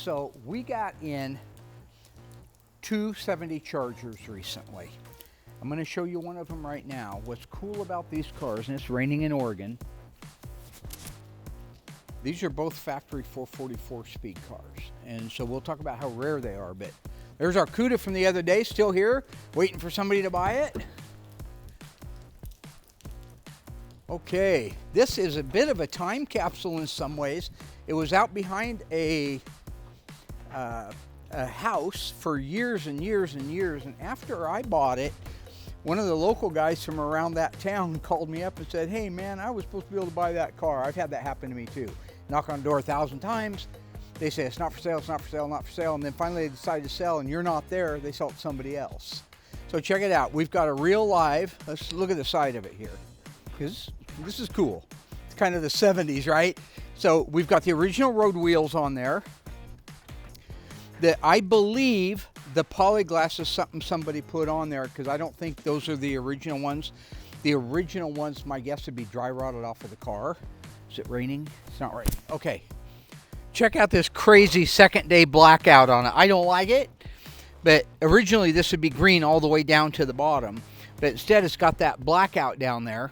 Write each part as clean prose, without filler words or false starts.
So we got in 270 Chargers recently. I'm going to show you one of them right now. What's cool about these cars, and it's raining in Oregon, these are both factory 444 speed cars. And so we'll talk about how rare they are, but there's our CUDA from the other day, still here, waiting for somebody to buy it. Okay, this is a bit of a time capsule in some ways. It was out behind a house for years and years and years, and after I bought it, one of the local guys from around that town called me up and said, hey man, I was supposed to be able to buy that car. I've had that happen to me too. Knock on the door 1,000 times, they say it's not for sale, it's not for sale, not for sale, and then finally they decide to sell and you're not there, they sell it to somebody else. So check it out, we've got a real live, let's look at the side of it here, because this is cool. It's kind of the 70s, right? So we've got the original road wheels on there. That I believe the polyglass is something somebody put on there, because I don't think those are the original ones. The original ones, my guess, would be dry rotted off of the car. Is it raining? It's not raining. Okay. Check out this crazy second day blackout on it. I don't like it, but originally this would be green all the way down to the bottom. But instead it's got that blackout down there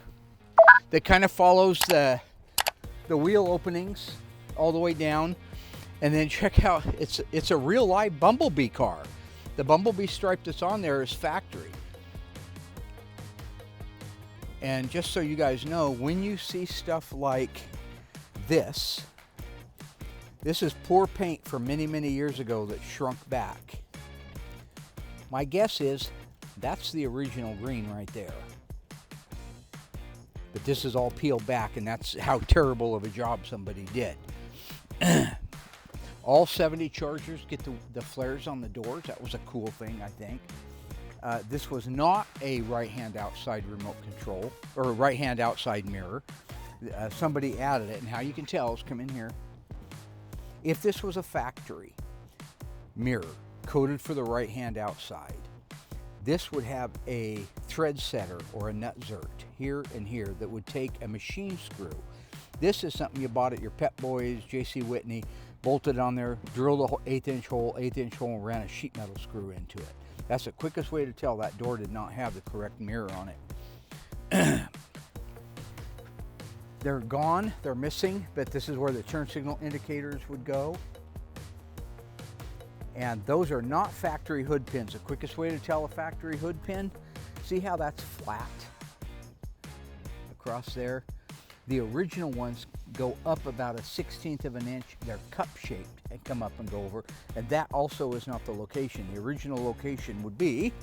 that kind of follows the wheel openings all the way down. And then check out, it's a real live Bumblebee car. The Bumblebee stripe that's on there is factory. And just so you guys know, when you see stuff like this is poor paint from many, many years ago that shrunk back. My guess is that's the original green right there. But this is all peeled back, and that's how terrible of a job somebody did. All 70 Chargers get the flares on the doors. That was a cool thing, I think. This was not a right-hand outside remote control, or a right-hand outside mirror. Somebody added it, and how you can tell is come in here. If this was a factory mirror coated for the right-hand outside, this would have a thread setter or a nut zert here and here that would take a machine screw. This is something you bought at your Pep Boys, J.C. Whitney, bolted on there, drilled a 1/8 hole, and ran a sheet metal screw into it. That's the quickest way to tell that door did not have the correct mirror on it. They're gone, they're missing, but this is where the turn signal indicators would go. And those are not factory hood pins. The quickest way to tell a factory hood pin, see how that's flat across there? The original ones go up about 1/16 of an inch. They're cup shaped and come up and go over. And that also is not the location. The original location would be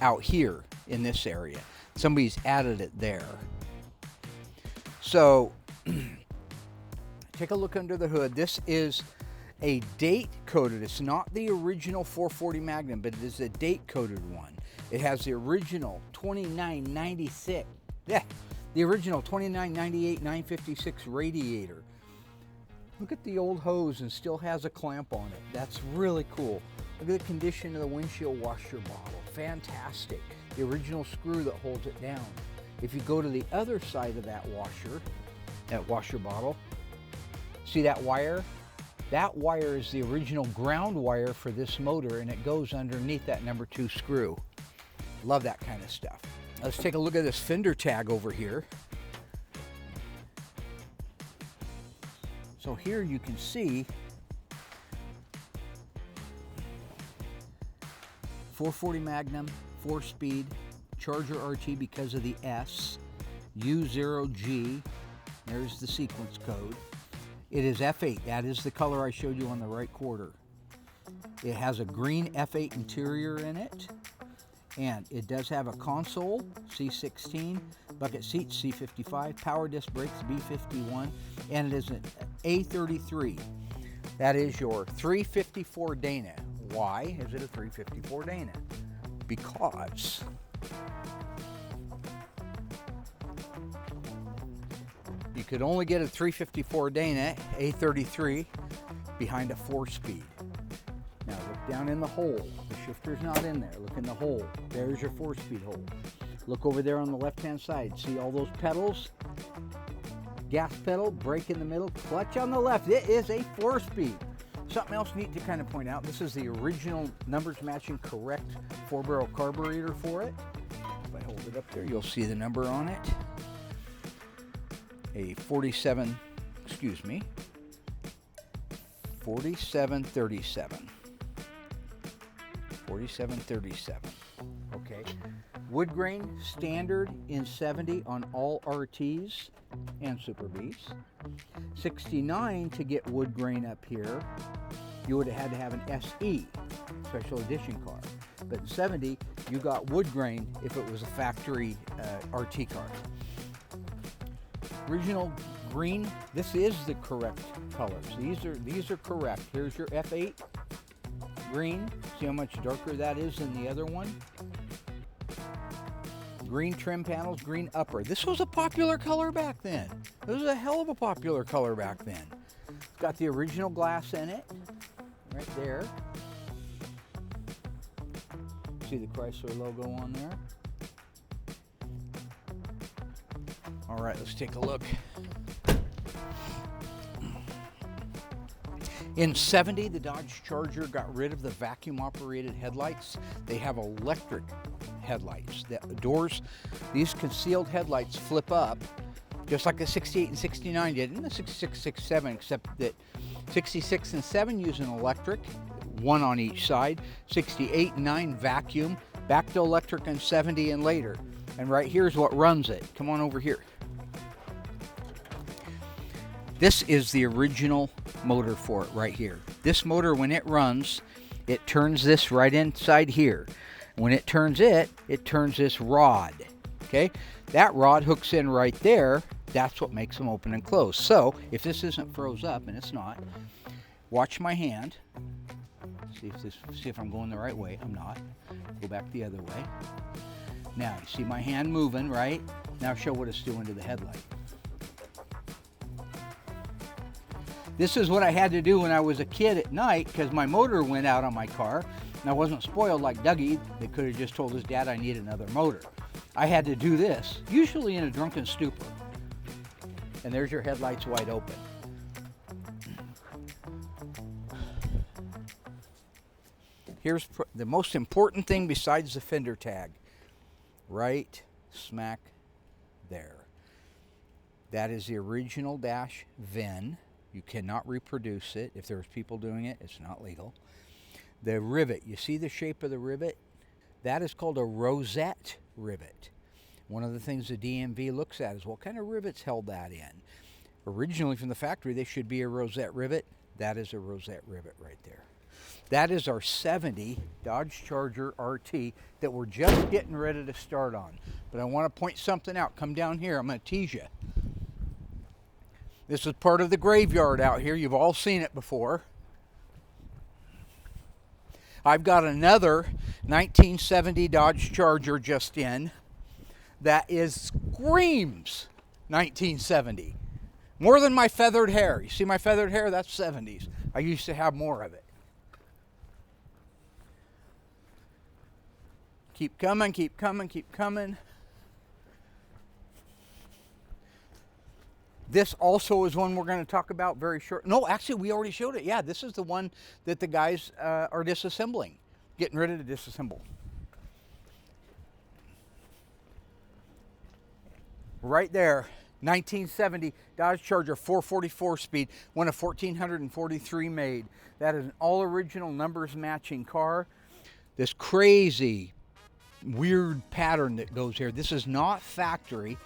out here in this area. Somebody's added it there. So take a look under the hood. This is a date coded. It's not the original 440 Magnum, but it is a date coded one. It has the original 2996. Yeah. The original 2998 956 radiator. Look at the old hose, and still has a clamp on it. That's really cool. Look at the condition of the windshield washer bottle. Fantastic. The original screw that holds it down. If you go to the other side of that washer bottle, see that wire? That wire is the original ground wire for this motor, and it goes underneath that number 2 screw. Love that kind of stuff. Let's take a look at this fender tag over here. So here you can see 440 Magnum, 4-speed, Charger RT because of the S, U0G, there's the sequence code. It is F8, that is the color I showed you on the right quarter. It has a green F8 interior in it. And it does have a console, C16, bucket seats, C55, power disc brakes, B51, and it is an A33. That is your 354 Dana. Why is it a 354 Dana? Because you could only get a 354 Dana A33 behind a 4-speed. Now look down in the hole. The shifter's not in there. Look in the hole. There's your 4-speed hole. Look over there on the left-hand side. See all those pedals? gas pedal, brake in the middle, clutch on the left. It is a 4-speed. Something else neat to kind of point out, this is the original numbers matching correct 4-barrel carburetor for it. If I hold it up there, you'll see the number on it. A 4737. 4737. Okay. Wood grain standard in 70 on all RTs and Super Bs. 69 to get wood grain up here, you would have had to have an SE, special edition car. But in 70, you got wood grain if it was a factory RT car. Original green, this is the correct colors. These are correct. Here's your F8 green. See how much darker that is than the other one? Green trim panels, green upper. This was a popular color back then. This was a hell of a popular color back then. It's got the original glass in it, right there. See the Chrysler logo on there? All right, let's take a look. In 70, the Dodge Charger got rid of the vacuum-operated headlights. They have electric headlights. The doors, these concealed headlights flip up, just like the 68 and 69 did, and the 66, 67, except that 66 and 7 use an electric, one on each side. 68 and 9 vacuum, back to electric in 70 and later. And right here's what runs it. Come on over here. This is the original motor for it right here. This motor, when it runs, it turns this right inside here. When it turns this rod. Okay? That rod hooks in right there. That's what makes them open and close. So, if this isn't froze up, and it's not, watch my hand. See if I'm going the right way. I'm not. Go back the other way. Now, you see my hand moving, right? Now show what it's doing to the headlight. This is what I had to do when I was a kid at night because my motor went out on my car and I wasn't spoiled like Dougie. They could have just told his dad I need another motor. I had to do this, usually in a drunken stupor. And there's your headlights wide open. Here's the most important thing besides the fender tag. Right smack there. That is the original dash VIN. You cannot reproduce it. If there's people doing it, it's not legal. The rivet, you see the shape of the rivet? That is called a rosette rivet. One of the things the DMV looks at is what kind of rivets held that in. Originally from the factory, they should be a rosette rivet. That is a rosette rivet right there. That is our 70 Dodge Charger RT that we're just getting ready to start on. But I want to point something out. Come down here. I'm going to tease you. This is part of the graveyard out here. You've all seen it before. I've got another 1970 Dodge Charger just in that screams 1970. More than my feathered hair. You see my feathered hair? That's 70s. I used to have more of it. Keep coming, keep coming, keep coming. This also is one we're going to talk about very short. No, actually, we already showed it. Yeah, this is the one that the guys are disassembling, getting ready to disassemble. Right there, 1970 Dodge Charger 444 speed, one of 1,443 made. That is an all-original numbers matching car. This crazy, weird pattern that goes here. This is not factory,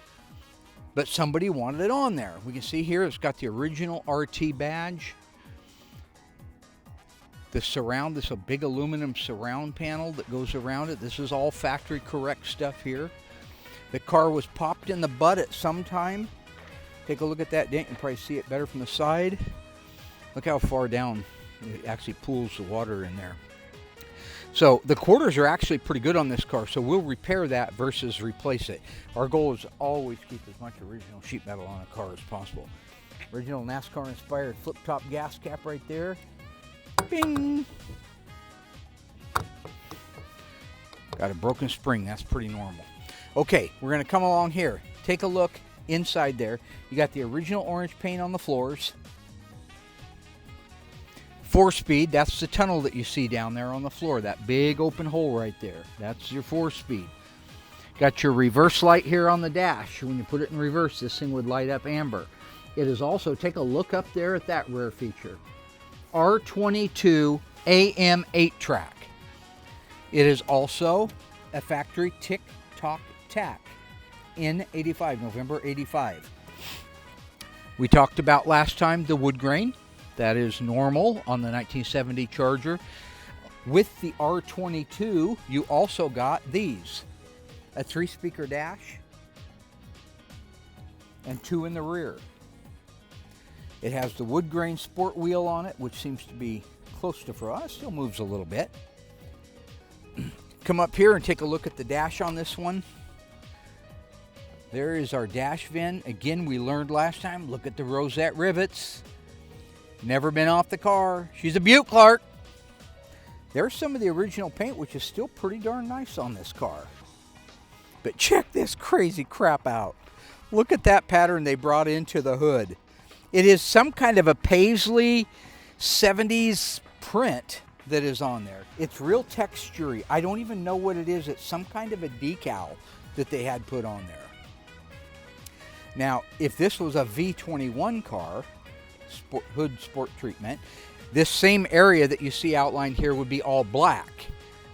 but somebody wanted it on there. We can see here it's got the original RT badge. The surround, this is a big aluminum surround panel that goes around it. This is all factory correct stuff here. The car was popped in the butt at some time. Take a look at that dent. You can probably see it better from the side. Look how far down it actually pools the water in there. So the quarters are actually pretty good on this car, so we'll repair that versus replace it. Our goal is to always keep as much original sheet metal on a car as possible. Original NASCAR-inspired flip-top gas cap right there. Bing! Got a broken spring. That's pretty normal. Okay, we're going to come along here. Take a look inside there. You got the original orange paint on the floors. 4-speed, that's the tunnel that you see down there on the floor, that big open hole right there. That's your 4-speed. Got your reverse light here on the dash. When you put it in reverse, this thing would light up amber. It is also, take a look up there at that rear feature. R22 AM 8-track. It is also a factory tick-tock-tack in 85, November 85. We talked about last time the wood grain. That is normal on the 1970 Charger. With the R22, you also got these. A 3-speaker dash and 2 in the rear. It has the wood grain sport wheel on it, which seems to be close to frost. Still moves a little bit. Come up here and take a look at the dash on this one. There is our dash VIN. Again, we learned last time, look at the rosette rivets. Never been off the car. She's a beaut, Clark. There's some of the original paint, which is still pretty darn nice on this car. But check this crazy crap out. Look at that pattern they brought into the hood. It is some kind of a paisley 70s print that is on there. It's real textury. I don't even know what it is. It's some kind of a decal that they had put on there. Now, if this was a V21 car, hood sport treatment, this same area that you see outlined here would be all black,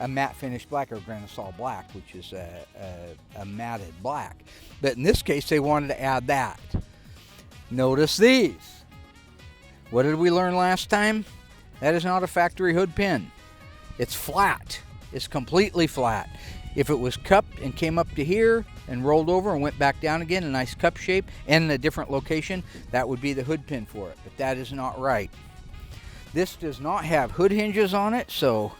a matte finish black, or Granite black, which is a matted black. But in this case, they wanted to add that. Notice these. What did we learn last time? That is not a factory hood pin. It's flat. It's completely flat. If it was cupped and came up to here and rolled over and went back down again, a nice cup shape and in a different location, that would be the hood pin for it. But that is not right. This does not have hood hinges on it, so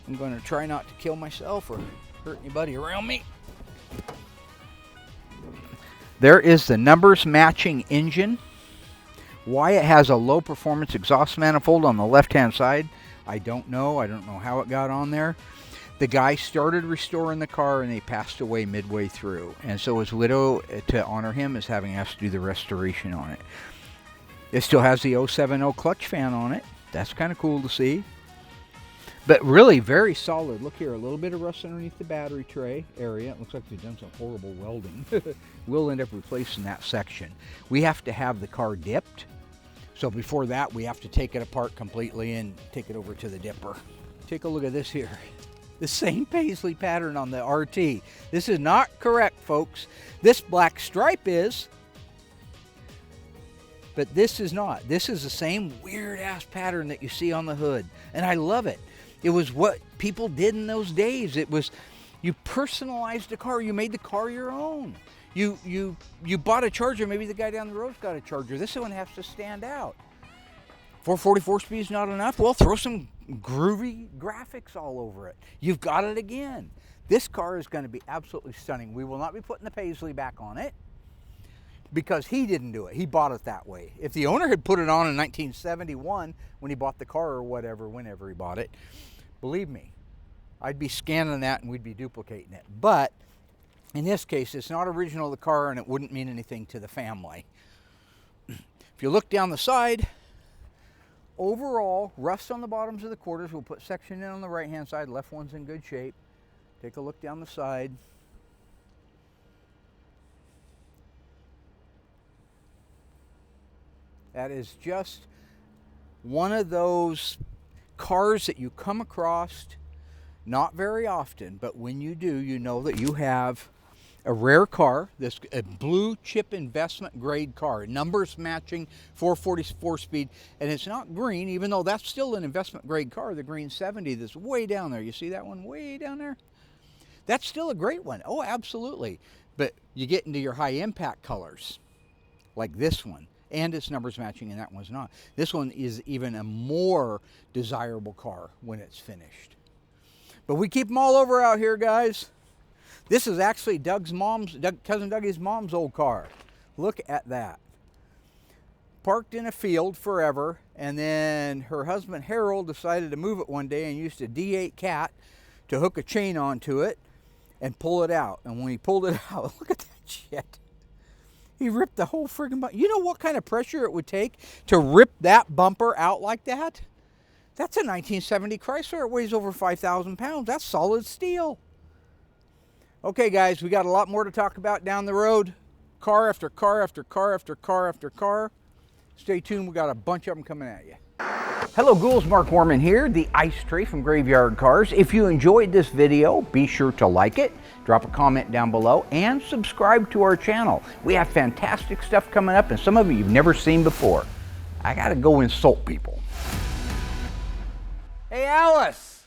I'm going to try not to kill myself or hurt anybody around me. There is the numbers matching engine. Why it has a low performance exhaust manifold on the left hand side, I don't know. I don't know how it got on there. The guy started restoring the car and he passed away midway through. And so his widow, to honor him, is having us do the restoration on it. It still has the 070 clutch fan on it. That's kind of cool to see. But really very solid. Look here, a little bit of rust underneath the battery tray area. It looks like they've done some horrible welding. We'll end up replacing that section. We have to have the car dipped. So before that, we have to take it apart completely and take it over to the dipper. Take a look at this here. The same paisley pattern on the RT. This is not correct, folks. This black stripe is, but this is not. This is the same weird-ass pattern that you see on the hood, and I love it. It was what people did in those days. It was, you personalized the car. You made the car your own. You bought a Charger. Maybe the guy down the road's got a Charger. This one has to stand out. 444 speed is not enough? Well, throw some groovy graphics all over it. You've got it again. This car is going to be absolutely stunning. We will not be putting the paisley back on it because he didn't do it. He bought it that way. If the owner had put it on in 1971 when he bought the car or whatever, whenever he bought it, believe me, I'd be scanning that and we'd be duplicating it. But in this case, it's not original to the car and it wouldn't mean anything to the family. If you look down the side, overall, rust on the bottoms of the quarters. We'll put section in on the right-hand side. Left one's in good shape. Take a look down the side. That is just one of those cars that you come across not very often, but when you do, you know that you have a rare car, a blue chip investment grade car, numbers matching 444 speed, and it's not green, even though that's still an investment grade car, the green 70 that's way down there. You see that one way down there? That's still a great one. Oh, absolutely. But you get into your high impact colors, like this one, and it's numbers matching, and that one's not. This one is even a more desirable car when it's finished. But we keep them all over out here, guys. This is actually cousin Dougie's mom's old car. Look at that. Parked in a field forever, and then her husband Harold decided to move it one day and used a D8 cat to hook a chain onto it and pull it out. And when he pulled it out, look at that shit. He ripped the whole friggin' bumper. You know what kind of pressure it would take to rip that bumper out like that? That's a 1970 Chrysler. It weighs over 5,000 pounds. That's solid steel. Okay, guys, we got a lot more to talk about down the road. Car after car after car after car after car. Stay tuned. We got a bunch of them coming at you. Hello ghouls, Mark Warman here, the Ice Tray from Graveyard Carz. If you enjoyed this video, be sure to like it, drop a comment down below, and subscribe to our channel. We have fantastic stuff coming up, and some of it you've never seen before. I gotta go insult people. Hey Alice!